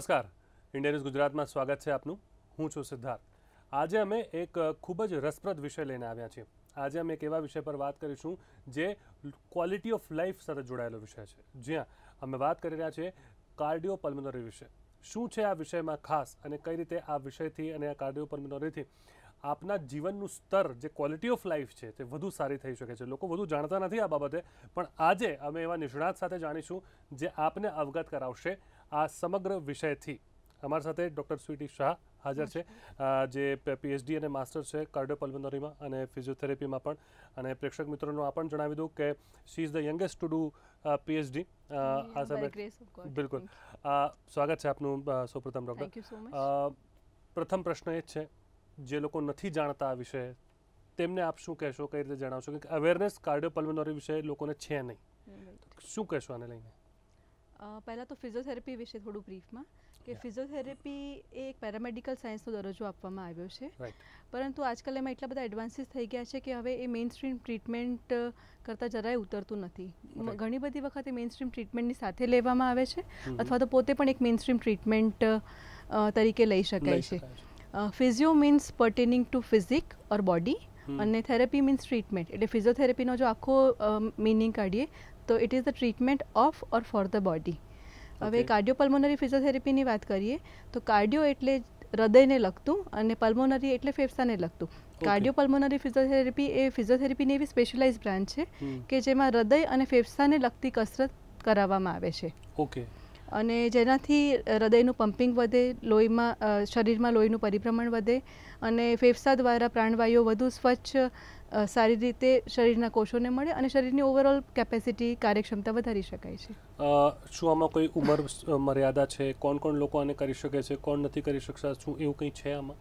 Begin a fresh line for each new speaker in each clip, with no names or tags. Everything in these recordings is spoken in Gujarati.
નમસ્કાર, ઇન્ડિયા ન્યૂઝ ગુજરાતમાં સ્વાગત છે આપનું. હું છું સિદ્ધાર્થ. આજે અમે એક ખૂબ જ રસપ્રદ વિષય લઈને આવ્યા છીએ. આજે અમે એક એવા વિષય પર વાત કરીશું જે ક્વોલિટી ઓફ લાઈફ સાથે જોડાયેલો વિષય છે. જ્યાં અમે વાત કરી રહ્યા છીએ કાર્ડિયોપલ્મોનરી વિશે. શું છે આ વિષયમાં ખાસ અને કઈ રીતે આ વિષયથી અને આ કાર્ડિયોપલ્મોનરીથી આપના જીવનનું સ્તર જે ક્વોલિટી ઓફ લાઈફ છે તે વધુ સારી થઈ શકે છે. લોકો વધુ જાણતા નથી આ બાબતે, પણ આજે અમે એવા નિષ્ણાત સાથે જાણીશું જે આપને અવગત કરાવશે આ સમગ્ર વિષયથી. અમારી સાથે ડૉક્ટર સ્વીટી શાહ હાજર છે, જે પીએચડી અને માસ્ટર છે કાર્ડિયોપલ્મોનરીમાં અને ફિઝિયોથેરેપીમાં પણ. અને પ્રેક્ષક મિત્રોનું આ પણ જણાવી દઉં કે she is the youngest to do PhD આ સમય. બિલકુલ. સ્વાગત છે આપનું સૌપ્રથમ ડૉક્ટર. પ્રથમ પ્રશ્ન એ જ છે, જે લોકો નથી જાણતા આ વિશે તેમને આપ શું કહેશો, કઈ રીતે જણાવશો કે અવેરનેસ કાર્ડિયોપલ્મોનરી વિશે લોકોને છે નહીં, શું કહેશો આને લઈને?
પહેલાં તો ફિઝિયોથેરેપી વિશે થોડું બ્રીફમાં કે ફિઝિયોથેરેપી એ એક પેરામેડિકલ સાયન્સનો દરજ્જો આપવામાં આવ્યો છે, પરંતુ આજકાલ એમાં એટલા બધા એડવાન્સીસ થઈ ગયા છે કે હવે એ મેઇન સ્ટ્રીમ ટ્રીટમેન્ટ કરતાં જરાય ઉતરતું નથી. ઘણી બધી વખત એ મેઇન સ્ટ્રીમ ટ્રીટમેન્ટની સાથે લેવામાં આવે છે અથવા તો પોતે પણ એક મેઇન સ્ટ્રીમ ટ્રીટમેન્ટ તરીકે લઈ શકાય છે. Physio means pertaining to physique or body અને થેરેપી મીન્સ ટ્રીટમેન્ટ. એટલે ફિઝિયોથેરેપીનો જો આખો મિનિંગ કાઢીએ તો it is the treatment of or for the body. હવે કાર્ડિયોપલ્મોનરી ફિઝિયોથેરેપીની વાત કરીએ તો કાર્ડિયો એટલે હૃદયને લગતું અને પલ્મોનરી એટલે ફેફસાને લગતું. કાર્ડિયોપલ્મોનરી ફિઝિયોથેરેપી એ ફિઝિયોથેરેપીની એવી સ્પેશિયલાઇઝ બ્રાન્ચ છે કે જેમાં હૃદય અને ફેફસાને લગતી કસરત કરાવવામાં આવે છે.
ઓકે.
અને જેનાથી હૃદયનું પમ્પિંગ વધે, લોહીમાં શરીરમાં લોહીનું પરિભ્રમણ વધે અને ફેફસા દ્વારા પ્રાણવાયુઓ વધુ સ્વચ્છ સારી રીતે શરીરના કોષોને મળે અને શરીરની ઓવરઓલ કેપેસિટી કાર્યક્ષમતા વધારી શકાય છે.
શું આમાં કોઈ ઉંમર મર્યાદા છે? કોણ કોણ લોકો આને કરી શકે છે, કોણ નથી કરી શકતા? શું એવું કંઈ છે આમાં?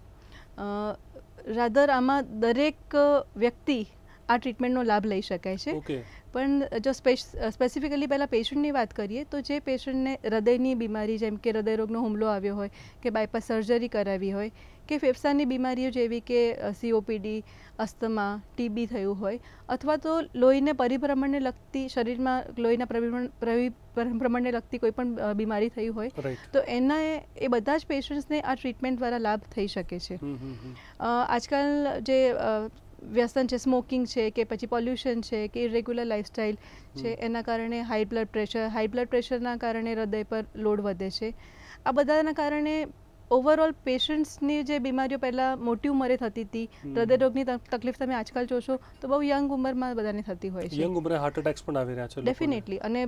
રાધર આમાં દરેક વ્યક્તિ આ ટ્રીટમેન્ટનો લાભ લઈ શકાય છે. પણ જો સ્પેસિફિકલી પહેલાં પેશન્ટની વાત કરીએ તો જે પેશન્ટને હૃદયની બીમારી જેમ કે હૃદયરોગનો હુમલો આવ્યો હોય કે બાયપાસ સર્જરી કરાવી હોય કે ફેફસાની બીમારીઓ જેવી કે COPD, અસ્થમા, TB થયું હોય અથવા તો લોહીને પરિભ્રમણને લગતી શરીરમાં લોહીના પરિભ્રમણને લગતી કોઈ પણ બીમારી થઈ હોય તો એ બધા જ પેશન્ટ્સને આ ટ્રીટમેન્ટ દ્વારા લાભ થઈ શકે છે. આજકાલ જે વ્યસન છે, સ્મોકિંગ છે કે પછી પોલ્યુશન છે કે ઇરેગ્યુલર લાઇફસ્ટાઇલ છે, એના કારણે હાઈ બ્લડ પ્રેશરના કારણે હૃદય પર લોડ વધે છે. આ બધાના કારણે ઓવરઓલ પેશન્ટ્સની જે બીમારીઓ પહેલાં મોટી ઉંમરે થતી હતી, હૃદયરોગની તકલીફ તમે આજકાલ જોશો તો બહુ યંગ ઉંમરમાં બધાને થતી હોય છે.
યંગ ઉંમરે હાર્ટ એટેક્સ પણ આવી રહ્યા છે
ડેફિનેટલી. અને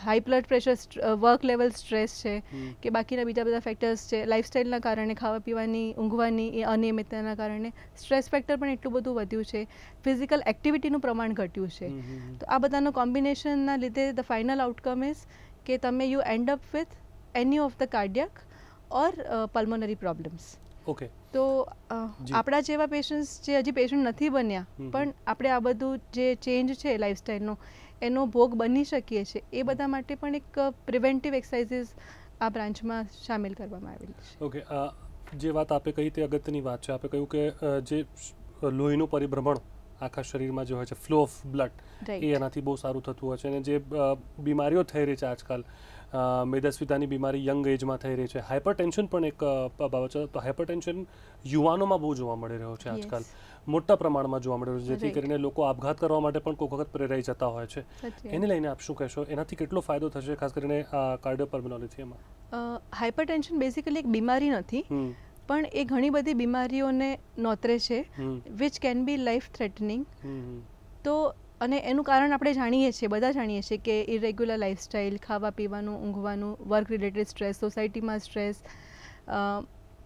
high blood pressure, work level stress છે કે બાકીના બીજા બધા ફેક્ટર્સ છે, લાઇફસ્ટાઇલના કારણે, ખાવા પીવાની, ઊંઘવાની એ અનિયમિતતાના કારણે સ્ટ્રેસ ફેક્ટર પણ એટલું બધું વધ્યું છે, ફિઝિકલ એક્ટિવિટીનું પ્રમાણ ઘટ્યું છે. તો આ બધાનો કોમ્બિનેશનના લીધે ધ ફાઇનલ આઉટકમ ઇઝ કે તમે you end up with any of the cardiac or pulmonary problems.
Okay.
તો આપણા જેવા પેશન્ટ્સ જે હજી પેશન્ટ નથી બન્યા પણ આપણે આ બધું જે ચેન્જ છે લાઇફસ્ટાઇલનો એનો ભોગ બની શકીએ છીએ, એ બધા માટે પણ એક પ્રિવેન્ટિવ એક્સરસાઇઝીસ આ બ્રાન્ચમાં સામેલ કરવામાં આવેલી છે.
ઓકે. જે વાત આપે કહી તે અગત્યની વાત છે. આપે કહ્યું કે જે લોહીનું પરિભ્રમણ આખા શરીરમાં જે હોય છે, ફ્લો ઓફ બ્લડ, એ એનાથી બહુ સારું થતું હોય છે. અને જે બીમારીઓ થઈ રહી છે આજકાલ, મેદસ્વીતાની બીમારી યંગ એજમાં થઈ રહી છે, હાઇપરટેન્શન પણ એક બાબત છે. તો હાઇપરટેન્શન યુવાનોમાં બહુ જોવા મળી રહ્યો છે આજકાલ, મોટા પ્રમાણમાં જોવા મળી રહ્યો છે, જેથી કરીને લોકો આપઘાત કરવા માટે પણ કોઈ વખત પ્રેરાઈ જતા હોય છે. એને લઈને આપ શું કહેશો? એનાથી કેટલો ફાયદો થશે, ખાસ કરીને કાર્ડિયોપલ્મોનરીથી? એમાં
હાઇપરટેન્શન બેઝિકલી એક બીમારી નથી, પણ એ ઘણી બધી બીમારીઓને નોતરે છે which can be life threatening. તો અને એનું કારણ આપણે જાણીએ છીએ, બધા જાણીએ છીએ કે ઇરેગ્યુલર લાઇફસ્ટાઇલ, ખાવા પીવાનું, ઊંઘવાનું, વર્ક રિલેટેડ સ્ટ્રેસ, સોસાયટીમાં સ્ટ્રેસ,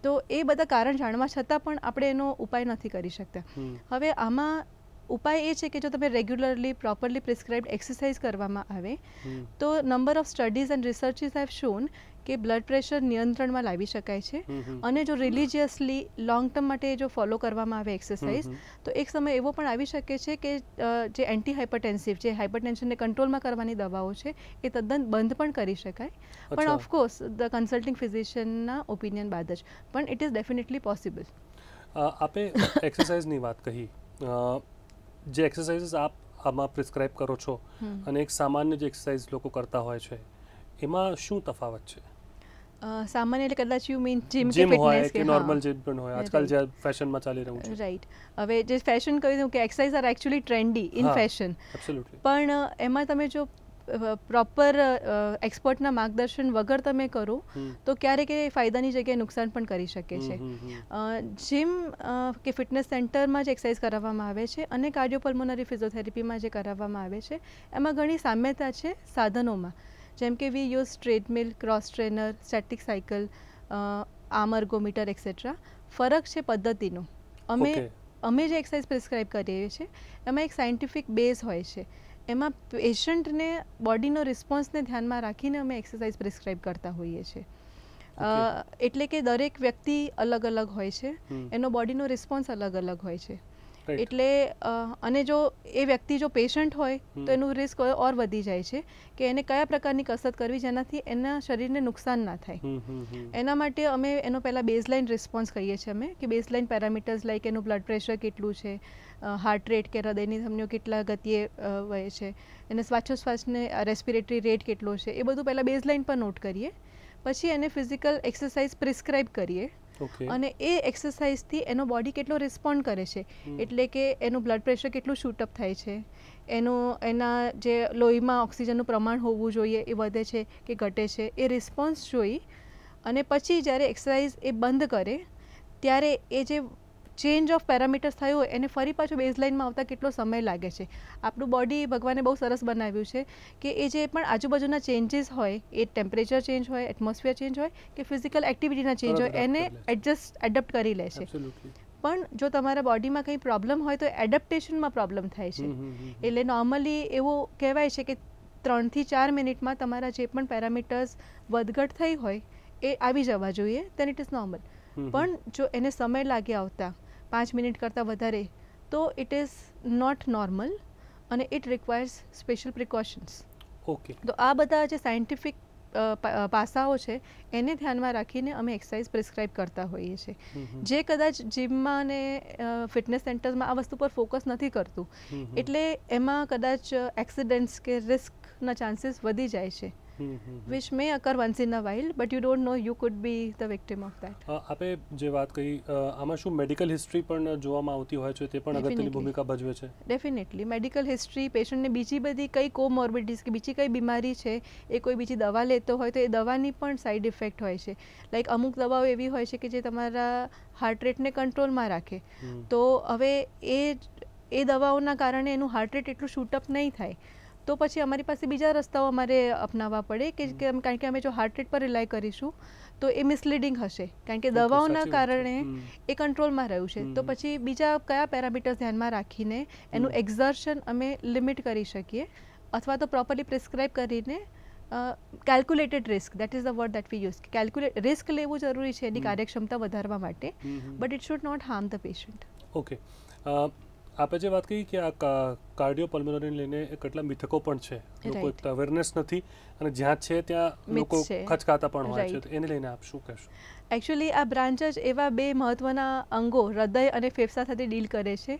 તો એ બધા કારણ જાણવા છતાં પણ આપણે એનો ઉપાય નથી કરી શકતા. હવે આમાં ઉપાય એ છે કે જો તમે રેગ્યુલરલી પ્રોપરલી પ્રિસ્ક્રાઇબ્ડ એક્સરસાઇઝ કરવામાં આવે તો number of studies and researches have shown કે બ્લડ પ્રેશર નિયંત્રણમાં લાવી શકાય છે. અને જો રિલિજિયસલી લોંગ ટર્મ માટે જો ફોલો કરવામાં આવે એક્સરસાઇઝ તો એક સમય એવો પણ આવી શકે છે કે જે એન્ટી હાઇપરટેન્સિવ, જે હાઇપરટેન્શનને કંટ્રોલમાં કરવાની દવાઓ છે એ તદ્દન બંધ પણ કરી શકાય. પણ ઓફકોર્સ ધ કન્સલ્ટિંગ ફિઝિશિયનના ઓપિનિયન બાદ જ, પણ ઇટ ઇઝ ડેફિનેટલી પોસિબલ.
આપે એક્સરસાઇઝની વાત કહી, જે એક્સરસાઇઝીસ આપ આમાં પ્રિસ્ક્રાઇબ કરો છો અને એક સામાન્ય જે એક્સરસાઇઝ લોકો કરતા હોય છે, એમાં શું તફાવત છે?
સામાન્ય એટલે કદાચ યુ મીન જીમ કે
જીમ હોય
ફિટનેસ
કે નોર્મલ જીમ પણ હોય આજકાલ જે ફેશનમાં ચાલી રહ્યું છે.
રાઈટ. હવે જે ફેશન કહ્યું કે exercise R actually trendy in fashion, પણ એમાં તમે જો પ્રોપર એક્સપર્ટના માર્ગદર્શન વગર તમે કરો તો ક્યારેક એ ફાયદાની જગ્યાએ નુકસાન પણ કરી શકે છે. જીમ કે ફિટનેસ સેન્ટરમાં જે એક્સરસાઇઝ કરાવવામાં આવે છે અને કાર્ડિયોપલ્મોનરી ફિઝિયોથેરાપીમાં જે કરાવવામાં આવે છે એમાં ઘણી સામ્યતા છે સાધનોમાં. જેમ કે we use treadmill, cross trainer, static cycle, arm ergometer etcetera. ફરક છે પદ્ધતિનો. અમે જે એક્સરસાઇઝ પ્રિસ્ક્રાઇબ કરીએ છીએ એમાં એક સાયન્ટિફિક બેઝ હોય છે. એમાં પેશન્ટને બોડીનો રિસ્પોન્સને ધ્યાનમાં રાખીને અમે એક્સરસાઇઝ પ્રિસ્ક્રાઇબ કરતા હોઈએ છીએ. એટલે કે દરેક વ્યક્તિ અલગ અલગ હોય છે, એનો બોડીનો રિસ્પોન્સ અલગ અલગ હોય છે. એટલે અને જો એ વ્યક્તિ જો પેશન્ટ હોય તો એનું રિસ્ક ઓર વધી જાય છે કે એને કયા પ્રકારની કસરત કરવી જેનાથી એના શરીરને નુકસાન ના થાય. એના માટે અમે એનો પહેલાં બેઝલાઇન રિસ્પોન્સ કહીએ છીએ અમે કે બેઝલાઇન પેરામીટર્સ લાઈક એનું બ્લડ પ્રેશર કેટલું છે, હાર્ટ રેટ કે હૃદયની ધમનીઓ કેટલા ગતિએ વહે છે, એને શ્વાસોશ્વાસને રેસ્પિરેટરી રેટ કેટલો છે, એ બધું પહેલાં બેઝલાઇન પર નોટ કરીએ. પછી એને ફિઝિકલ એક્સરસાઇઝ પ્રિસ્ક્રાઇબ કરીએ અને એ એક્સરસાઇઝથી એનો બોડી કેટલો રિસ્પોન્ડ કરે છે, એટલે કે એનું બ્લડ પ્રેશર કેટલું શૂટઅપ થાય છે, એના જે લોહીમાં ઓક્સિજનનું પ્રમાણ હોવું જોઈએ એ વધે છે કે ઘટે છે, એ રિસ્પોન્સ જોઈ અને પછી જ્યારે એક્સરસાઇઝ એ બંધ કરે ત્યારે એ જે ચેન્જ ઓફ પેરામીટર્સ થયું હોય એને ફરી પાછું બેઝલાઇનમાં આવતા કેટલો સમય લાગે છે. આપણું બોડી ભગવાને બહુ સરસ બનાવ્યું છે કે એ જે પણ આજુબાજુના ચેન્જીસ હોય, એ ટેમ્પરેચર ચેન્જ હોય, એટમોસ્ફિયર ચેન્જ હોય કે ફિઝિકલ એક્ટિવિટીના ચેન્જ હોય, એને એડપ્ટ કરી લે છે. પણ જો તમારા બોડીમાં કંઈ પ્રોબ્લેમ હોય તો એડપ્ટેશનમાં પ્રોબ્લેમ થાય છે. એટલે નોર્મલી એવું કહેવાય છે કે 3 થી 4 મિનિટમાં તમારા જે પણ પેરામીટર્સ વધઘટ થઈ હોય એ આવી જવા જોઈએ, then ઇટ ઇઝ નોર્મલ. પણ જો એને સમય લાગે આવતા 5 મિનિટ કરતાં વધારે તો ઇટ ઇઝ નોટ નોર્મલ અને ઇટ રિક્વાયર્સ સ્પેશિયલ પ્રિકોશન્સ. તો આ બધા જે સાયન્ટિફિક પાસાઓ છે એને ધ્યાનમાં રાખીને અમે એક્સરસાઇઝ પ્રિસ્ક્રાઇબ કરતા હોઈએ છીએ. જે કદાચ જીમમાં અને ફિટનેસ સેન્ટર્સમાં આ વસ્તુ પર ફોકસ નથી કરતું, એટલે એમાં કદાચ એક્સિડન્ટ્સ કે રિસ્કના ચાન્સીસ વધી જાય છે. which may occur once in a while, but you don't know, you could be the victim of that.
આપે જે વાત કહી આમાં શું મેડિકલ હિસ્ટ્રી પણ જોવામાં આવતી હોય છે, તે પણ અગત્યની ભૂમિકા ભજવે છે?
ડેફિનેટલી મેડિકલ હિસ્ટ્રી, પેશન્ટને બીજી બધી કઈ કોમોર્બિડિટીઝ કે બીજી કઈ બીમારી છે, એ કોઈ બીજી દવા લેતો હોય તો એ દવાની પણ સાઇડ ઇફેક્ટ હોય છે. લાઈક અમુક દવાઓ એવી હોય છે કે જે તમારા હાર્ટ રેટને કંટ્રોલમાં રાખે, તો હવે એ દવાઓના કારણે એનું હાર્ટ રેટ એટલું શૂટઅપ નહીં થાય, તો પછી અમારી પાસે બીજા રસ્તાઓ અમારે અપનાવવા પડે કે કારણ કે અમે જો હાર્ટ રેટ પર રિલાય કરીશું તો એ મિસલીડિંગ હશે, કારણ કે દવાઓના કારણે એ કંટ્રોલમાં રહ્યું છે. તો પછી બીજા કયા પેરામીટર્સ ધ્યાનમાં રાખીને એનું એક્ઝર્શન અમે લિમિટ કરી શકીએ અથવા તો પ્રોપરલી પ્રિસ્ક્રાઇબ કરીને calculated risk, that is the word that we use. Risk લેવું જરૂરી છે એની કાર્યક્ષમતા વધારવા માટે, but it should not harm the patient.
Okay. આપે જે વાત કહી કે આ કાર્ડિયોપલ્મોનરીને લઈને કેટલા મિથકો પણ છે, લોકો અવેરનેસ નથી અને જ્યાં છે ત્યાં લોકો ખચકાતા પણ હોય છે, તો એને લઈને આપ શું કહેશો?
એકચ્યુઅલી આ બ્રાન્ચ જ એવા બે મહત્વના અંગો હૃદય અને ફેફસા સાથે ડીલ કરે છે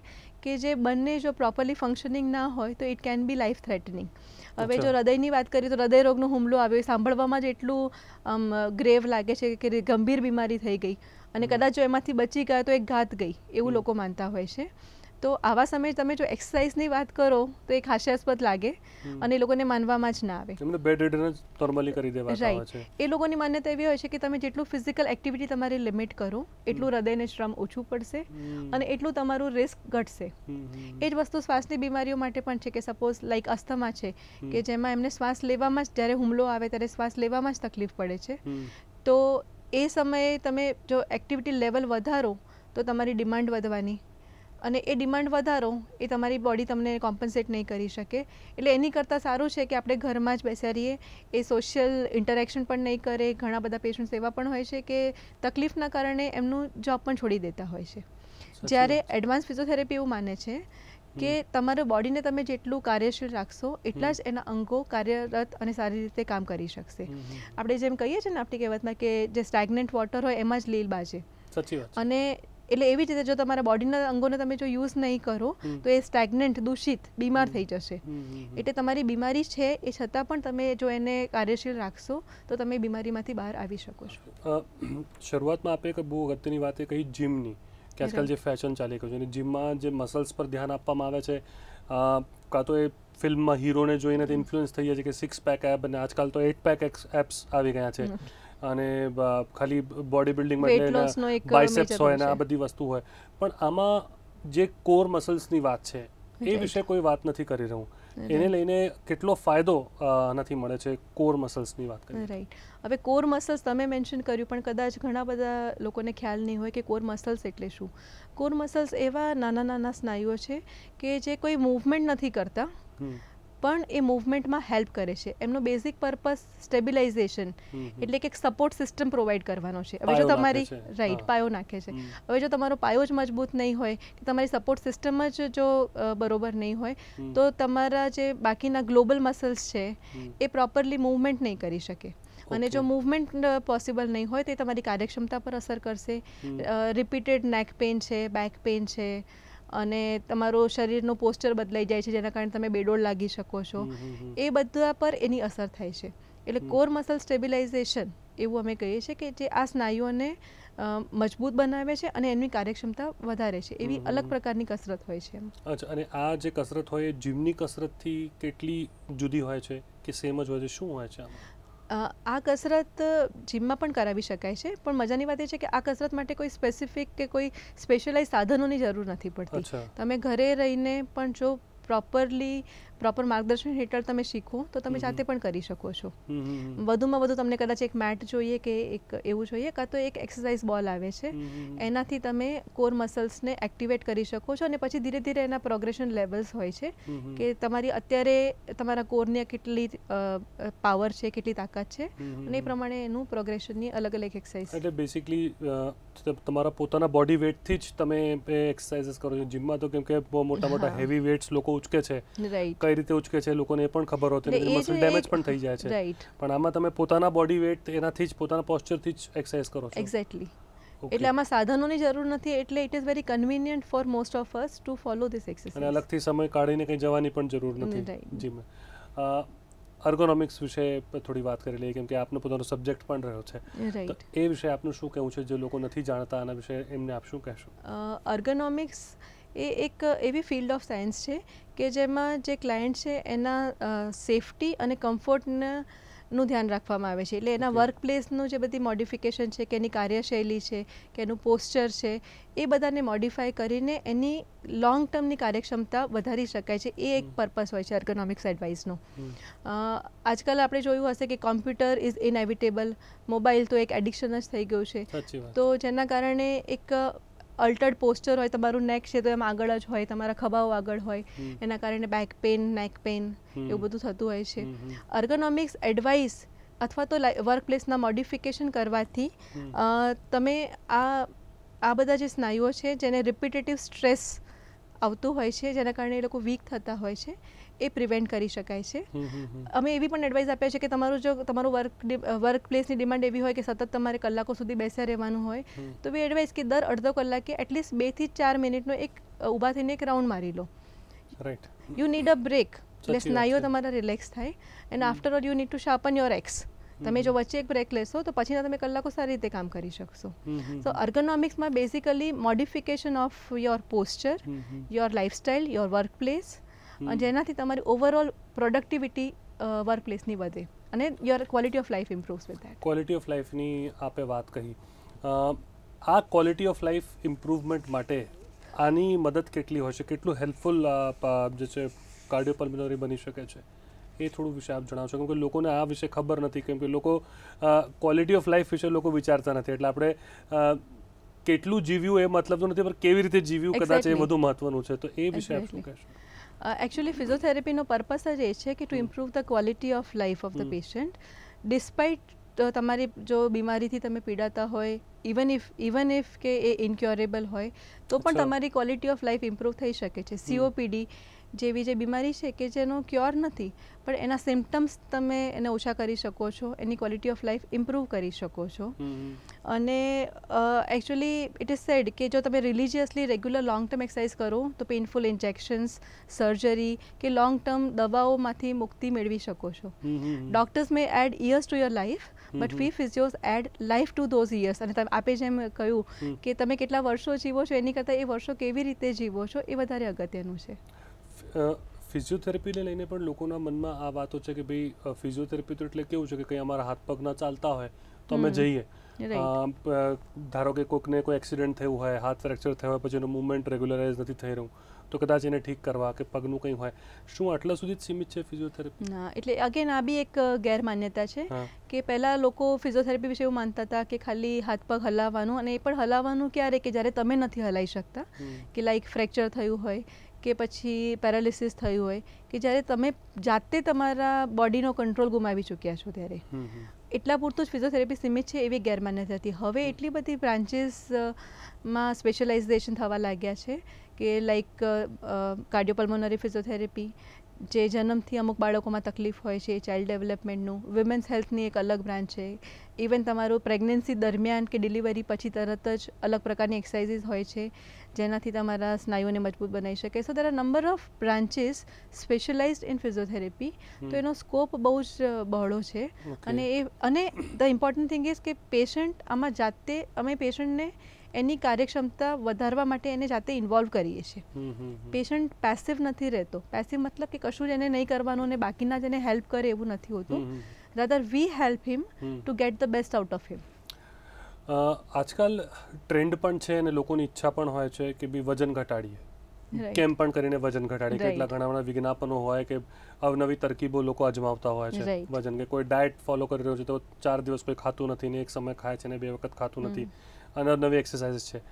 કે જે બંને જો પ્રોપરલી ફંક્શનિંગ ના હોય તો it can be life threatening. હવે જો હૃદયની વાત કરીએ તો હૃદય રોગનો હુમલો આવ્યો, સાંભળવામાં જ એટલું ગ્રેવ લાગે છે કે ગંભીર બીમારી થઈ ગઈ અને કદાચ જો એમાંથી બચી ગયા તો એક ઘાત ગઈ, એવું લોકો માનતા હોય છે. તો આવા સમયે તમે જો એક્સરસાઇઝની વાત કરો તો એક હાસ્યાસ્પદ લાગે અને એ લોકોને માનવામાં જ ના આવે.
બેડ રિડન જ નોર્મલી કરી દેવાતા હોય છે.
એ લોકોની માન્યતા એવી હોય છે કે તમે જેટલું ફિઝિકલ એક્ટિવિટી તમારી લિમિટ કરો એટલું હૃદયને શ્રમ ઓછું પડશે અને એટલું તમારું રિસ્ક ઘટશે. એ જ વસ્તુ શ્વાસની બીમારીઓ માટે પણ છે કે સપોઝ લાઈક અસ્થમા છે કે જેમાં એમને શ્વાસ લેવામાં જ જ્યારે હુમલો આવે ત્યારે શ્વાસ લેવામાં જ તકલીફ પડે છે, તો એ સમયે તમે જો એક્ટિવિટી લેવલ વધારો તો તમારી ડિમાન્ડ વધવાની અને એ ડિમાન્ડ વધારો એ તમારી બોડી તમને કોમ્પન્સેટ નહીં કરી શકે. એટલે એની કરતાં સારું છે કે આપણે ઘરમાં જ બેસ્યા રહીએ, એ સોશિયલ ઇન્ટરેક્શન પણ નહીં કરે. ઘણા બધા પેશન્ટ્સ એવા પણ હોય છે કે તકલીફના કારણે એમનું જોબ પણ છોડી દેતા હોય છે. જ્યારે એડવાન્સ ફિઝિયોથેરાપી એવું માને છે કે તમારા બોડીને તમે જેટલું કાર્યશીલ રાખશો એટલા જ એના અંગો કાર્યરત અને સારી રીતે કામ કરી શકશે. આપણે જેમ કહીએ છીએ ને આપણી કહેવતમાં કે જે સ્ટેગ્નન્ટ વોટર હોય એમાં જ લીલ બાજે, અને એટલે એવી જ રીતે જો તમારા બોડીના અંગોને તમે જો યુઝ નહીં કરો તો એ સ્ટેગ્નન્ટ દૂષિત બીમાર થઈ જશે. એટલે તમારી બીમારી છે એ છતાં પણ તમે જો એને કાર્યશીલ રાખશો તો તમે બીમારીમાંથી બહાર આવી શકો છો.
શરૂઆતમાં આપણે એક બહુ અગત્યની વાત એ કહી જીમની, કે આજકાલ જે ફેશન ચાલી ગયું છે અને જીમમાં જે મસલ્સ પર ધ્યાન આપવામાં આવે છે, કાં તો એ ફિલ્મમાં હીરોને જોઈને ઇન્ફ્લુઅન્સ થઈ જાય છે કે 6 પેક એપ, અને આજકાલ તો 8 પેક એપ્સ આવી ગયા છે, અને ખાલી બોડી બિલ્ડિંગ માટે બાયસેપ્સ હોય અને આ બધી વસ્તુ હોય. પણ આમાં જે કોર મસલ્સની વાત છે એ વિશે કોઈ વાત નથી કરી રહ્યું. એને લઈને કેટલો ફાયદો નથી મળે છે કોર મસલ્સની વાત કરીએ?
રાઈટ. હવે કોર મસલ્સ તમે મેન્શન કર્યું, પણ કદાચ ઘણા બધા લોકોને ખ્યાલ નહીં હોય કે કોર મસલ્સ એટલે શું. કોર મસલ્સ એવા નાના નાના સ્નાયુઓ છે કે જે કોઈ મૂવમેન્ટ નથી કરતા, પણ એ મૂવમેન્ટમાં હેલ્પ કરે છે. એમનો બેઝિક પર્પસ સ્ટેબિલાઇઝેશન એટલે કે એક સપોર્ટ સિસ્ટમ પ્રોવાઈડ કરવાનો છે. હવે જો તમારી રાઈટ પાયો નાખે છે. હવે જો તમારો પાયો જ મજબૂત નહીં હોય, કે તમારી સપોર્ટ સિસ્ટમ જ જો બરોબર નહીં હોય, તો તમારા જે બાકીના ગ્લોબલ મસલ્સ છે એ પ્રોપરલી મૂવમેન્ટ નહીં કરી શકે. અને જો મૂવમેન્ટ પોસિબલ નહીં હોય તો એ તમારી કાર્યક્ષમતા પર અસર કરશે. રિપીટેડ નેક પેઇન છે, બેક પેઇન છે, અને તમારો શરીરનું પોસ્ચર બદલાઈ જાય છે, જેના કારણે તમે બેડોળ લાગી શકો છો. એ બધા પર એની અસર થાય છે. એટલે કોર મસલ સ્ટેબિલાઇઝેશન એવું અમે કહીએ છીએ કે જે આ સ્નાયુઓને મજબૂત બનાવે છે અને એની કાર્યક્ષમતા વધારે છે. એવી અલગ પ્રકારની કસરત હોય છે.
અચ્છા. અને આ જે કસરત હોય એ જીમની કસરતથી કેટલી જુદી હોય છે કે સેમ જ હોય છે? શું હોય છે આમાં?
આ કસરત જીમમાં પણ કરાવી શકાય છે, પણ મજાની વાત એ છે કે આ કસરત માટે કોઈ સ્પેસિફિક કે કોઈ સ્પેશિયલાઇઝ સાધનોની જરૂર નથી પડતી. તમે ઘરે રહીને પણ જો પ્રોપર માર્ગદર્શન હેઠળ તમે શીખો તો તમે જાતે પણ કરી શકો છો. વધુમાં વધુ તમને કદાચ એક મેટ જોઈએ કે એક એવું જોઈએ, કાં તો એક એક્સરસાઇઝ બોલ આવે છે, એનાથી તમે કોર મસલ્સને એક્ટિવેટ કરી શકો છો. અને પછી ધીરે ધીરે એના પ્રોગ્રેશન લેવલ્સ હોય છે કે તમારી અત્યારે તમારા કોરની કેટલી પાવર છે, કેટલી તાકાત છે, અને એ પ્રમાણે એનું પ્રોગ્રેશનની અલગ અલગ એક્સરસાઇઝ.
એટલે બેસિકલી તમારા પોતાના બોડી વેટથી જ તમે એક્સરસાઇઝીસ કરો છો. જીમમાં તો કેમ કે બહુ મોટા મોટા હેવી વેટ્સ લોકો ઉચકે છે, કઈ રીતે ઉચકે છે લોકોને એ પણ ખબર હોતી નથી, મસલ ડેમેજ પણ થઈ જાય છે. પણ આમાં તમે પોતાના બોડી વેટ એનાથી જ, પોતાના પોસ્ચરથી જ એક્સરસાઇઝ કરો છો.
એક્ઝેક્ટલી. એટલે આમાં સાધનોની જરૂર નથી. એટલે it is very convenient for most of us to follow this exercise.
અને અલગથી સમય કાઢીને કંઈ જવાની પણ જરૂર નથી જીમમાં. એર્ગોનોમિક્સ વિશે થોડી વાત કરી લઈએ, કેમ કે આપનો પોતાનો સબ્જેક્ટ પણ રહ્યો છે. તો એ વિશે આપનું શું કહેવું છે? જે લોકો નથી જાણતા આના વિશે, એમને આપ શું કહેશો?
એર્ગોનોમિક્સ એ એક એવી ફિલ્ડ ઓફ સાયન્સ છે કે જેમાં જે ક્લાયન્ટ છે એના સેફટી અને કમ્ફર્ટનું ધ્યાન રાખવામાં આવે છે. એટલે એના વર્ક પ્લેસનું જે બધી મોડિફિકેશન છે, કે એની કાર્યશૈલી છે, કે એનું પોસ્ચર છે, એ બધાને મોડિફાય કરીને એની લોંગ ટર્મની કાર્યક્ષમતા વધારી શકાય છે. એ એક પર્પસ હોય છે એર્ગોનોમિક્સ એડવાઇસનો. આજકાલ આપણે જોયું હશે કે કોમ્પ્યુટર ઇઝ ઇનએવિટેબલ, મોબાઈલ તો એક એડિક્શન જ થઈ ગયું છે. તો જેના કારણે એક અલ્ટર્ડ પોસ્ચર હોય, તમારું નેક છે તો એમ આગળ જ હોય, તમારા ખભાઓ આગળ હોય, એના કારણે બેક પેઇન, નેક પેઇન એવું બધું થતું હોય છે. એર્ગોનોમિક્સ એડવાઇસ અથવા તો વર્ક પ્લેસના મોડિફિકેશન કરવાથી તમે આ બધા જે સ્નાયુઓ છે જેને રિપીટેટિવ સ્ટ્રેસ આવતું હોય છે, જેના કારણે એ લોકો વીક થતા હોય છે, એ પ્રિવેન્ટ કરી શકાય છે. અમે એવી પણ એડવાઇસ આપ્યા છે કે તમારું વર્ક પ્લેસની ડિમાન્ડ એવી હોય કે સતત તમારે કલાકો સુધી બેસ્યા રહેવાનું હોય, તો બી એડવાઇસ કે દર અડધો કલાકે એટલીસ્ટ 2 થી 4 મિનિટનો એક ઊભા થઈને એક રાઉન્ડ મારી લો.
Right.
You need a break. એટલે સ્નાયુઓ તમારા રિલેક્સ થાય. And after all you need to sharpen your axe. તમે જો વચ્ચે એક બ્રેક લેશો તો પછીના તમે કલાકો સારી રીતે કામ કરી શકશો. સો એર્ગોનોમિક્સમાં basically modification of your posture, your lifestyle, your work place, જેનાથી તમારી ઓવરઓલ પ્રોડક્ટિવિટી વર્ક પ્લેસની વધે અને your quality of life improves with that.
Quality of લાઈફની આપે વાત કહી. આ ક્વોલિટી ઓફ લાઈફ ઇમ્પ્રૂવમેન્ટ માટે આની મદદ કેટલી હોય છે? કેટલું હેલ્પફુલ જે છે કાર્ડિયોપલ્મોનરી બની શકે છે? એ થોડું વિશે આપ જણાવશો, કેમ કે લોકોને આ વિશે ખબર નથી. કેમ કે લોકો ક્વોલિટી ઓફ લાઈફ વિશે લોકો વિચારતા નથી. એટલે આપણે કેટલું જીવ્યું એ મતલબ નથી, પણ કેવી રીતે જીવ્યું કદાચ એ વધુ મહત્વનું છે. તો એ વિશે આપ શું કહેશો?
એકચ્યુઅલી ફિઝિયોથેરાપીનો પર્પસ જ એ છે કે to improve the quality of life of the patient. Despite તમારી જો બીમારીથી તમે પીડાતા હોય, ઇવન ઇફ કે એ ઇન્ક્યોરેબલ હોય, તો પણ તમારી ક્વોલિટી ઓફ લાઈફ ઇમ્પ્રૂવ થઈ શકે છે. COPD જેવી જે બીમારી છે કે જેનો ક્યોર નથી પણ એના સિમ્પટમ્સ તમે એને ઓછા કરી શકો છો, એની ક્વોલિટી ઓફ લાઈફ ઇમ્પ્રૂવ કરી શકો છો. અને એકચ્યુઅલી ઇટ ઇઝ સેડ કે જો તમે religiously regular long term exercise કરો તો પેઇનફુલ ઇન્જેક્શન્સ, સર્જરી કે લોંગ ટર્મ દવાઓમાંથી મુક્તિ મેળવી શકો છો. Doctors may add years to your life but we physios add life to those years. અને આપે જેમ કહ્યું કે તમે કેટલા વર્ષો જીવો છો એની કરતાં એ વર્ષો કેવી રીતે જીવો છો એ વધારે અગત્યનું છે.
ફિઝિયોથેરાપીને લઈને પણ લોકોના મનમાં આ વાતો છે કે ભાઈ ફિઝિયોથેરાપી તો એટલે કેવું છે કે કંઈ અમારા હાથ પગ ના ચાલતા હોય તો અમે જઈએ. ધારો કે કોઈકને કોઈ એક્સિડન્ટ થયું હોય, હાથ ફ્રેક્ચર થયો હોય, પછી એનું મૂવમેન્ટ રેગ્યુલરાઇઝ નથી થઈ રહ્યું તો કદાચ એને ઠીક કરવા કે પગનું કંઈ હોય, શું આટલા સુધી જ સીમિત છે ફિઝિયોથેરાપી?
ના, એટલે અગેન આ બી એક ગેરમાન્યતા છે કે પહેલાં લોકો ફિઝિયોથેરાપી વિશે એવું માનતા હતા કે ખાલી હાથ પગ હલાવવાનું, અને એ પણ હલાવવાનું ક્યારે કે જ્યારે તમે નથી હલાવી શકતા, કે લાઈક ફ્રેક્ચર થયું હોય કે પછી પેરાલિસિસ થયું હોય કે જ્યારે તમે જાતે તમારા બોડીનો કંટ્રોલ ગુમાવી ચૂક્યા છો ત્યારે. એટલા પૂરતું જ ફિઝિયોથેરાપી સીમિત છે એવી ગેરમાન્યતા હતી. હવે એટલી બધી બ્રાન્ચીસમાં સ્પેશિયલાઇઝેશન થવા લાગ્યા છે કે લાઈક કાર્ડિયોપલ્મોનરી ફિઝિયોથેરાપી, જે જન્મથી અમુક બાળકોમાં તકલીફ હોય છે, ચાઇલ્ડ ડેવલપમેન્ટનું, વિમેન્સ હેલ્થની એક અલગ બ્રાન્ચ છે. ઇવન તમારું પ્રેગ્નન્સી દરમિયાન કે ડિલિવરી પછી તરત જ અલગ પ્રકારની એક્સરસાઇઝીસ હોય છે જેનાથી તમારા સ્નાયુઓને મજબૂત બનાવી શકે. So there are number of branches specialised in physiotherapy. તો એનો સ્કોપ બહુ જ બહોળો છે. અને ધ ઇમ્પોર્ટન્ટ થિંગ ઇઝ કે પેશન્ટ આમાં જાતે, અમે પેશન્ટને એની કાર્યક્ષમતા વધારવા માટે એને જાતે ઇન્વોલ્વ કરીએ છીએ. પેશન્ટ પેસિવ નથી રહેતો. પેસિવ મતલબ કે કશું જ એને નહીં કરવાનું અને બાકીના જ એને હેલ્પ કરે એવું નથી હોતું. Rather we help him to get the best out of him.
આજકાલ ટ્રેન્ડ પણ છે અને લોકોની ઈચ્છા પણ હોય છે કે બી વજન ઘટાડીએ, કેમ પણ કરીને વજન ઘટાડીએ. કેટલા ઘણા વિજ્ઞાપનો હોય કે અવનવી તરકીબો લોકો અજમાવતા હોય છે વજન, કે કોઈ ડાયટ ફોલો કરી રહ્યો છે તો 4 દિવસ કોઈ ખાતું નથી ને એક સમય ખાય છે ને 2 વખત ખાતું નથી, અને નવી એક્સરસાઇઝ છે.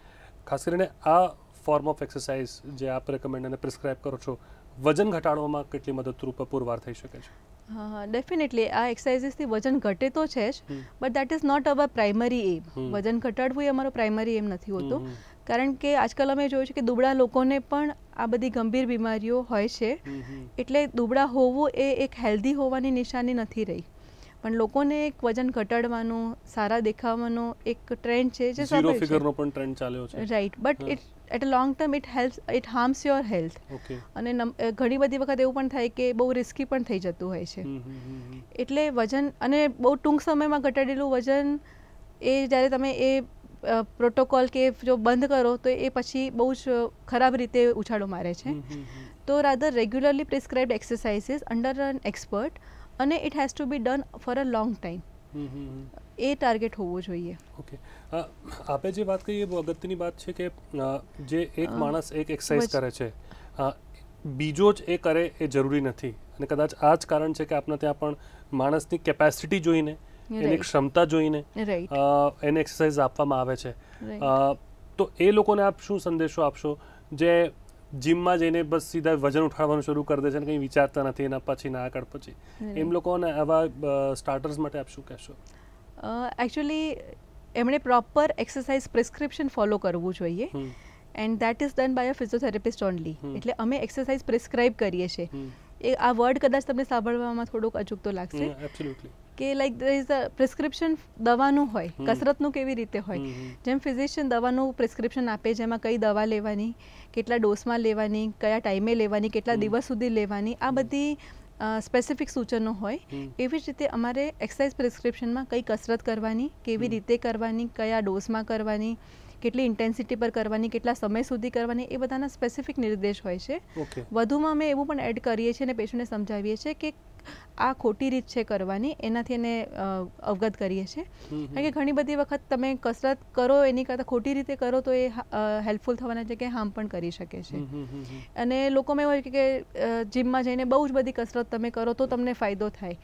ખાસ કરીને આ ફોર્મ ઓફ એક્સરસાઇઝ જે આપ રેકમેન્ડ અને પ્રિસ્ક્રાઇબ કરો છો, વજન ઘટાડવામાં કેટલી મદદરૂપ પુરવાર થઈ શકે છે?
હા, ડેફિનેટલી આ એક્સરસાઇઝીસથી વજન ઘટે તો છે જ, but that is not our primary aim. વજન ઘટાડવું એ અમારો પ્રાઇમરી એમ નથી હોતો. કારણ કે આજકાલ અમે જોયું છે કે દુબળા લોકોને પણ આ બધી ગંભીર બીમારીઓ હોય છે. એટલે દુબળા હોવું એ એક હેલ્ધી હોવાની નિશાની નથી રહી, પણ લોકોને એક વજન ઘટાડવાનો, સારા દેખાવાનો એક ટ્રેન્ડ છે જે
ઝીરો ફિગરનો પણ ટ્રેન્ડ ચાલ્યો છે.
Right, but it at a long term it harms your health. અને ઘણી બધી વખત એવું પણ થાય કે બહુ રિસ્કી પણ થઈ જતું હોય છે. એટલે વજન, અને બહુ ટૂંક સમયમાં ઘટાડેલું વજન એ જ્યારે તમે એ પ્રોટોકોલ કે જો બંધ કરો તો એ પછી બહુ જ ખરાબ રીતે ઉછાળો મારે છે. તો rather regularly prescribed exercises under an expert, અને it has to be done for a long time. એ ટાર્ગેટ હોવું જોઈએ.
ઓકે, આપે જે વાત કરી એ બહુ અગત્યની વાત છે કે જે એક માણસ એક એક્સરસાઇઝ કરે છે, બીજો જ એ કરે એ જરૂરી નથી. અને કદાચ આ જ કારણ છે કે આપણા ત્યાં પણ માણસની કેપેસિટી જોઈને, એની ક્ષમતા જોઈને એને એક્સરસાઇઝ આપવામાં આવે છે. તો એ લોકોને આપ શું સંદેશો આપશો જે જીમમાં જઈને બસ સીધા વજન ઉઠાડવાનું શરૂ કરી દે છે અને કંઈ વિચારતા નથી એના પછી ના આગળ પછી, એમ લોકોને આવા સ્ટાર્ટર્સ માટે આપ શું કહેશો?
એકચ્યુઅલી એમણે પ્રોપર એક્સરસાઇઝ પ્રિસ્ક્રિપ્શન ફોલો કરવું જોઈએ, and that is done by a physiotherapist only. એટલે અમે એક્સરસાઇઝ પ્રિસ્ક્રાઇબ કરીએ છીએ. એ આ વર્ડ કદાચ તમને સાંભળવામાં થોડુંક અચૂકતો લાગશે કે like there is a prescription દવાનું હોય, કસરતનું કેવી રીતે હોય. જેમ ફિઝિશિયન દવાનું પ્રિસ્ક્રિપ્શન આપે જેમાં કઈ દવા લેવાની, કેટલા ડોઝમાં લેવાની, કયા ટાઈમે લેવાની, કેટલા દિવસ સુધી લેવાની, આ બધી સ્પેસિફિક સૂચનો હોય. એવી જ રીતે અમારે એક્સરસાઇઝ પ્રિસ્ક્રિપ્શનમાં કઈ કસરત કરવાની, કેવી રીતે કરવાની, કયા ડોઝમાં કરવાની, કેટલી ઇન્ટેન્સિટી પર કરવાની, કેટલા સમય સુધી કરવાની, એ બધાના સ્પેસિફિક નિર્દેશ હોય છે. વધુમાં અમે એવું પણ એડ કરીએ છીએ અને પેશન્ટને સમજાવીએ છીએ કે આ ખોટી રીત છે કરવાની, એનાથી એને અવગત કરીએ છીએ. કારણ કે ઘણી બધી વખત તમે કસરત કરો એની કરતાં ખોટી રીતે કરો તો એ હેલ્પફુલ થવાના જગ્યાએ હાર્મ પણ કરી શકે છે. અને લોકોમાં એવું હોય કે જીમમાં જઈને બહુ જ બધી કસરત તમે કરો તો તમને ફાયદો થાય.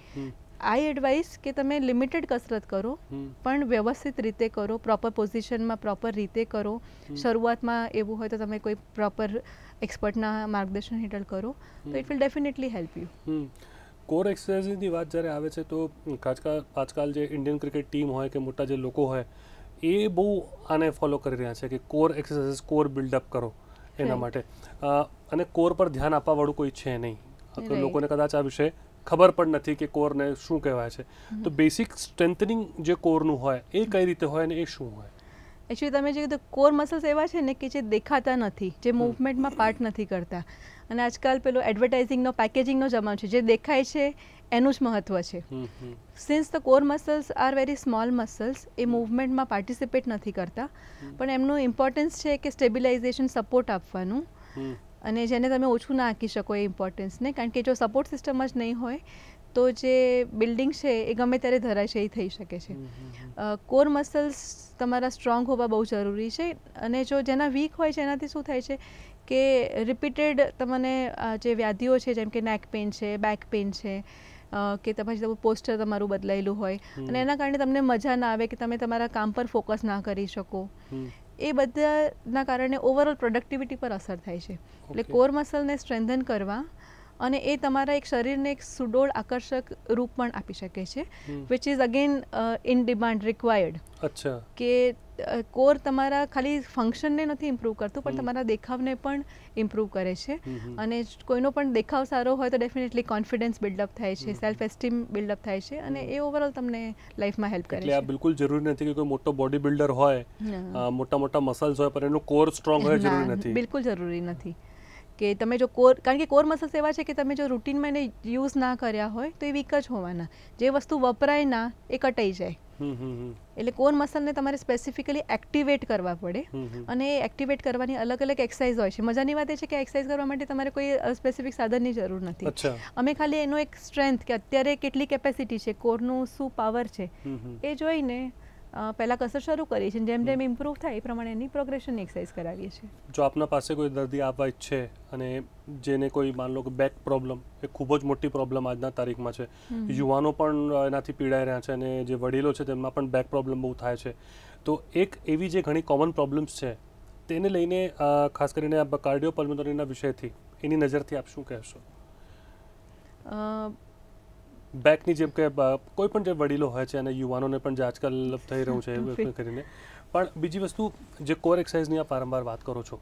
આઈ એડવાઇસ કે તમે લિમિટેડ કસરત કરો, પણ વ્યવસ્થિત રીતે કરો, પ્રોપર પોઝિશનમાં પ્રોપર રીતે કરો. શરૂઆતમાં એવું હોય તો તમે કોઈ પ્રોપર એક્સપર્ટના માર્ગદર્શન હેઠળ કરો તો it will definitely help you.
Core એક્સરસાઇઝની વાત જ્યારે આવે છે તો આજકાલ જે ઇન્ડિયન ક્રિકેટ ટીમ હોય કે મોટા જે લોકો હોય એ બહુ આને ફોલો કરી રહ્યા છે કે કોર એક્સરસાઇઝ, કોર બિલ્ડઅપ કરો. એના માટે અને કોર પર ધ્યાન આપવા વાળું કોઈ છે નહીં. લોકોને કદાચ આ વિશે ખબર પણ નથી કે કોરને શું કહેવાય છે. તો બેસિક સ્ટ્રેન્થનિંગ જે કોરનું હોય એ કઈ રીતે હોય અને એ શું હોય?
એકચ્યુઅલી તમે જે કીધું કોર મસલ્સ એવા છે ને કે જે દેખાતા નથી, જે મૂવમેન્ટમાં પાર્ટ નથી કરતા. અને આજકાલ પેલો એડવર્ટાઇઝિંગનો પેકેજિંગનો જમાનો છે, જે દેખાય છે એનું જ મહત્વ છે. Since the core muscles are very small muscles, એ મૂવમેન્ટમાં પાર્ટિસિપેટ નથી કરતા, પણ એમનું ઇમ્પોર્ટન્સ છે કે સ્ટેબિલાઇઝેશન સપોર્ટ આપવાનું, અને જેને તમે ઓછું ના આંકી શકો એ ઇમ્પોર્ટન્સને. કારણ કે જો સપોર્ટ સિસ્ટમ જ નહીં હોય તો જે બિલ્ડિંગ છે એ ગમે ત્યારે ધરાશયી થઈ શકે છે. કોર મસલ્સ તમારા સ્ટ્રોંગ હોવા બહુ જરૂરી છે. અને જો જેના વીક હોય છે એનાથી શું થાય છે કે રિપીટેડ તમને જે વ્યાધિઓ છે, જેમ કે નેક પેઇન છે, બેક પેઇન છે, કે પછી પોસ્ચર તમારું બદલાયેલું હોય અને એના કારણે તમને મજા ના આવે, કે તમે તમારા કામ પર ફોકસ ના કરી શકો, એ બધાના કારણે ઓવરઓલ પ્રોડક્ટિવિટી પર અસર થાય છે. એટલે કોર મસલને સ્ટ્રેન્થન કરવા અને એ તમારા એક શરીરને એક સુડોળ આકર્ષક રૂપ પણ આપી શકે છે, which is again in demand required.
અચ્છા.
કે કોર તમારા ખાલી ફંક્શનને નથી ઇમ્પ્રૂવ કરતું, પણ તમારા દેખાવને પણ ઇમ્પ્રૂવ કરે છે. અને કોઈનો પણ દેખાવ સારો હોય તો ડેફિનેટલી કોન્ફિડન્સ બિલ્ડઅપ થાય છે, સેલ્ફ એસ્ટીમ બિલ્ડઅપ થાય છે, અને એ ઓવરઓલ તમને લાઈફમાં હેલ્પ કરે છે.
એટલે આ બિલકુલ જરૂરી નથી કે કોઈ મોટો બોડી બિલ્ડર હોય, મોટા મોટા મસલ્સ હોય, પણ એનું કોર સ્ટ્રોંગ હોય જરૂરી નથી.
બિલકુલ જરૂરી નથી. કે તમે જો કોર, કારણ કે કોર મસલ્સ એવા છે કે તમે જો રૂટીનમાં એને યુઝ ના કર્યા હોય તો એ વીક જ હોવાના. જે વસ્તુ વપરાય ના એ કટાઈ જાય. એટલે કોર મસલને તમારે સ્પેસિફિકલી એક્ટિવેટ કરવા પડે, અને એ એક્ટિવેટ કરવાની અલગ અલગ એક્સરસાઇઝ હોય છે. મજાની વાત એ છે કે એક્સરસાઇઝ કરવા માટે તમારે કોઈ સ્પેસિફિક સાધનની જરૂર નથી. અમે ખાલી એનો એક સ્ટ્રેન્થ, કે અત્યારે કેટલી કેપેસિટી છે, કોરનું શું પાવર છે, એ જોઈને પહેલાં કસરત શરૂ કરી છે. જેમ જેમ ઇમ્પ્રૂવ થાય એ પ્રમાણે એની પ્રોગ્રેશનની એક્સરસાઇઝ કરાવીએ છીએ.
જો આપના પાસે કોઈ દર્દી આવવા ઈચ્છે અને જેને કોઈ માન લો કે બેક પ્રોબ્લેમ, એ ખૂબ જ મોટી પ્રોબ્લેમ આજના તારીખમાં છે, યુવાનો પણ એનાથી પીડાઈ રહ્યા છે, અને જે વડીલો છે તેમના પણ બેક પ્રોબ્લેમ બહુ થાય છે, તો એક એવી જે ઘણી કોમન પ્રોબ્લેમ્સ છે તેને લઈને ખાસ કરીને આ કાર્ડિયોપલ્મોનરીના વિષયથી એની નજરથી આપ શું કહેશો? બેકની જેમ કે કોઈ પણ જે વડીલો હોય છે અને યુવાનોને પણ જે આજકાલ થઈ રહ્યું છે એવું કરીને, પણ બીજી વસ્તુ જે કોર એક્સરસાઇઝની આપ વારંવાર વાત કરો છો,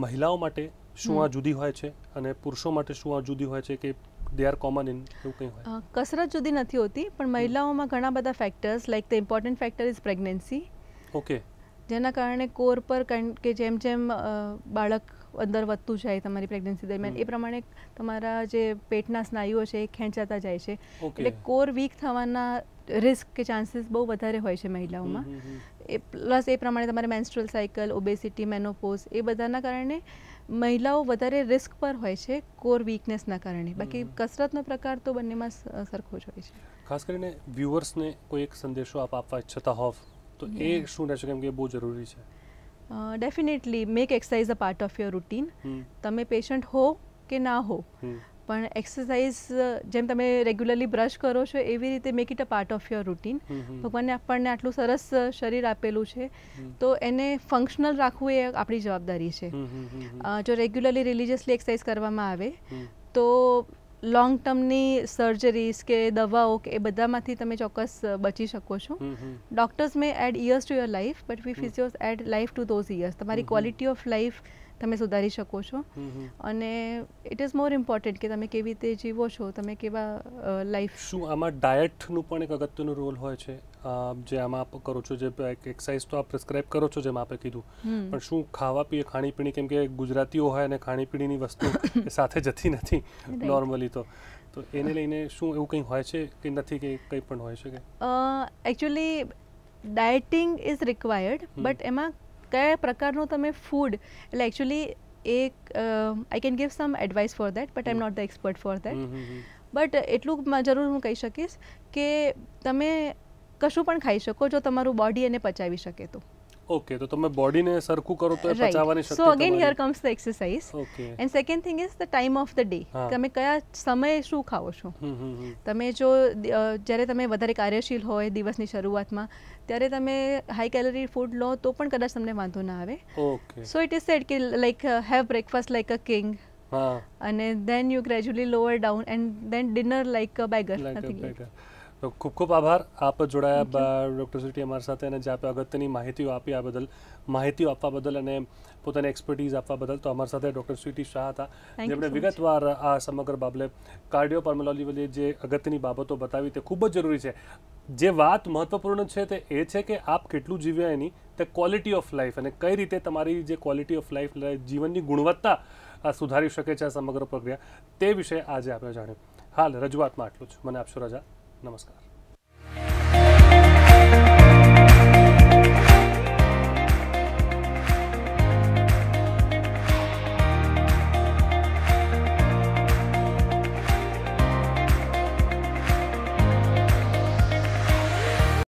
મહિલાઓ માટે શું આ જુદી હોય છે અને પુરુષો માટે શું આ જુદી હોય છે, કે દે આર કોમન ઇન એવું કંઈ હોય?
કસરત જુદી નથી હોતી, પણ મહિલાઓમાં ઘણા બધા factors, like the important factor is pregnancy.
Okay.
જેના કારણે કોર પર, કારણ કે જેમ જેમ બાળક અંદર વધતું જાય તમારી પ્રેગ્નન્સી દરમિયાન, એ પ્રમાણે તમારા જે પેટના સ્નાયુઓ છે એ ખેંચાતા જાય છે. એટલે કોર વીક થવાના રિસ્ક કે ચાન્સીસ બહુ વધારે હોય છે મહિલાઓમાં. એ પ્લસ એ પ્રમાણે તમારે મેન્સ્ટ્રુઅલ સાયકલ, ઓબેસિટી, મેનોપોઝ, એ બધાના કારણે મહિલાઓ વધારે રિસ્ક પર હોય છે કોર વીકનેસના કારણે. બાકી કસરતનો પ્રકાર તો બંનેમાં સરખો જ હોય છે.
ખાસ કરીને વ્યુઅર્સને કોઈ એક સંદેશો આપ આપવા ઈચ્છતા હોવ તો એ શું રહેશે, કેમ કે એ બહુ જરૂરી છે?
Definitely make exercise a part of your routine. તમે પેશન્ટ હો કે ના હો, પણ એક્સરસાઇઝ જેમ તમે રેગ્યુલરલી બ્રશ કરો છો એવી રીતે make it a part of your routine. ભગવાને આપણને આટલું સરસ શરીર આપેલું છે, તો એને ફંક્શનલ રાખવું એ આપણી જવાબદારી છે. જો રેગ્યુલરલી રિલિજિયસલી એક્સરસાઇઝ કરવામાં આવે તો લોંગ ટર્મની સર્જરીઝ કે દવાઓ કે એ બધામાંથી તમે ચોક્કસ બચી શકો છો. Doctors may add years to your life, but we physios add life to those years. તમારી ક્વોલિટી ઓફ લાઈફ તમે સુધારી શકો છો. અને ઇટ ઇઝ મોર ઇમ્પોર્ટન્ટ કે તમે કેવી રીતે જીવો છો, તમે કેવા લાઈફ. શું
આમાં ડાયટનું પણ એક અગત્યનો રોલ હોય છે જે આમાં આપ કરો છો? જે એક્સરસાઇઝ તો આપ પ્રિસ્ક્રાઇબ કરો છો જેમ આપે કીધું, પણ શું ખાવા પીએ, ખાણીપીણી, કેમ કે ગુજરાતીઓ હોય અને ખાણીપીણીની વસ્તુ સાથે જતી નથી નોર્મલી, તો એને લઈને શું એવું કંઈ હોય છે કે નથી, કે કંઈ પણ હોય છે?
Actually dieting is required, but એમાં કયા પ્રકારનું તમે ફૂડ, એટલે એકચ્યુઅલી એક I can give some advice for that, but I am not the expert for that. But એટલું જરૂર હું કહી શકીશ કે તમે કશું પણ ખાઈ શકો જો તમારું બોડી એને પચાવી શકે તો.
ઓકે, તો તમે બોડીને સરખું કરો તો એ પચાવવાની શક્તિ.
So again here comes the exercise. And second thing is the time of the day. તમે કયા સમયે શું ખાઓ છો. તમે જો જ્યારે તમે વધારે કાર્યશીલ હોય દિવસની શરૂઆતમાં, ત્યારે તમે હાઈ કેલરી ફૂડ લો તો પણ કદાચ તમને વાંધો ના આવે. સો ઇટ ઇઝ સેડ કે like have breakfast like a king, અને then you gradually lower down and then dinner like a beggar.
તો ખૂબ ખૂબ આભાર આપ જોડાયા ડૉક્ટર સ્વીટી અમારી સાથે, અને જે આપે અગત્યની માહિતીઓ આપી માહિતીઓ આપવા બદલ અને પોતાની એક્સપર્ટીઝ આપવા બદલ. તો અમારી સાથે ડૉક્ટર સ્વીટી શાહ હતા, જેમણે વિગતવાર આ સમગ્ર બાબતે કાર્ડિયોપલ્મોનોલોજી વચ્ચે જે અગત્યની બાબતો બતાવી તે ખૂબ જ જરૂરી છે. જે વાત મહત્વપૂર્ણ છે તે એ છે કે આપ કેટલું જીવ્યા એની તે ક્વોલિટી ઓફ લાઈફ, અને કઈ રીતે તમારી જે ક્વોલિટી ઓફ લાઈફ જીવનની ગુણવત્તા સુધારી શકે છે આ સમગ્ર પ્રક્રિયા, તે વિશે આજે આપણે જાણ્યું. હાલ રજૂઆતમાં આટલું જ. મને આપશો રજા. નમસ્કાર.